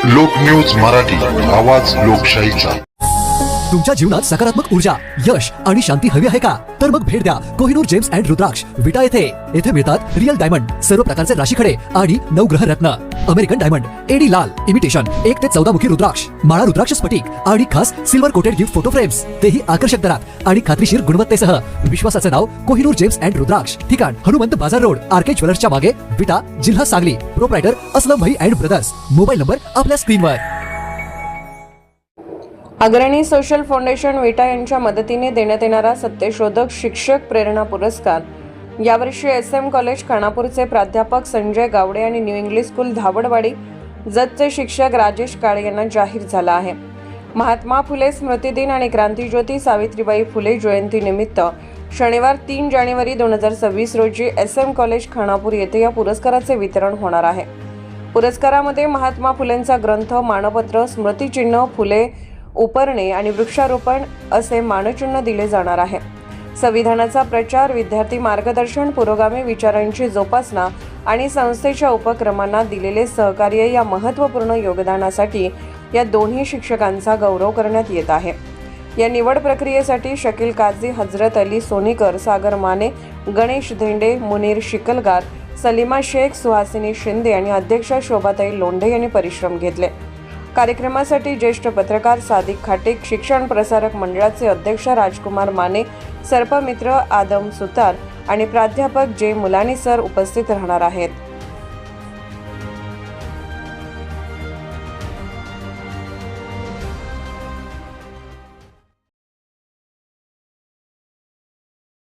लोकन्यूज मराठी, आवाज लोकशाहीचा। तुमच्या जीवनात सकारात्मक ऊर्जा, यश आणि शांती हवी आहे का? तर मग भेट द्या कोहिनूर जेम्स अँड रुद्राक्ष विटा येथे मिळतात रिअल डायमंड, सर्व प्रकारचे राशीखडे आणि नवग्रह रत्न, अमेरिकन डायमंड, एडी लाल इमिटेशन, 1 ते 14 मुखी रुद्राक्ष, माळा रुद्राक्ष स्फटिक आणि खास silver coated gift photo frames, तेही आकर्षक दरात आणि खात्रीशीर गुणवत्तेसह। विश्वासाचे नाव कोहिनूर जेम्स अँड रुद्राक्ष, ठिकाण हनुमंत बाजार रोड, आरके ज्वेलर्सच्या मागे, विटा, जिल्हा सांगली। प्रोप्रायटर असलम भाई अँड ब्रदर्स। मोबाईल नंबर आपल्या स्क्रीनवर। अग्रणी सोशल फाउंडेशन विटा यांच्या मदतीने देण्यात येणारा सत्यशोधक शिक्षक प्रेरणा पुरस्कार यावर्षी SM कॉलेज खानापूरचे प्राध्यापक संजय गावडे आणि न्यू इंग्लिश स्कूल धावडवाडी जतचे शिक्षक राजेश काळे यांना जाहीर झाला आहे। महात्मा फुले स्मृती दिन आणि क्रांतिज्योती सावित्रीबाई फुले जयंती निमित्त शनिवार 3 जानेवारी 2026 रोजी SM कॉलेज खानापूर येथे या पुरस्काराचे वितरण होणार आहे। पुरस्कारामध्ये महात्मा फुलेंचा ग्रंथ, मानपत्र, स्मृतिचिन्ह, फुले उपरणे आणि वृक्षारोपण असे मानचिन्ह दिले जाणार आहे। संविधानाचा प्रचार, विद्यार्थी मार्गदर्शन, पुरोगामी विचारांची जोपासना आणि संस्थेच्या उपक्रमांना दिलेले सहकार्य या महत्त्वपूर्ण योगदानासाठी या दोन्ही शिक्षकांचा गौरव करण्यात येत आहे। या निवड प्रक्रियेसाठी शकील काझी, हजरत अली सोनीकर, सागर माने, गणेश धेंडे, मुनीर शिकलगार, सलीमा शेख, सुहासिनी शिंदे आणि अध्यक्षा शोभाताई लोंढे यांनी परिश्रम घेतले। कार्यक्रमासाठी ज्येष्ठ पत्रकार सादिक खाटेक, शिक्षण प्रसारक मंडळाचे अध्यक्ष राजकुमार माने, सर्पमित्र आदम सुतार आणि प्राध्यापक जे मुलानी सर उपस्थित राहणार आहेत।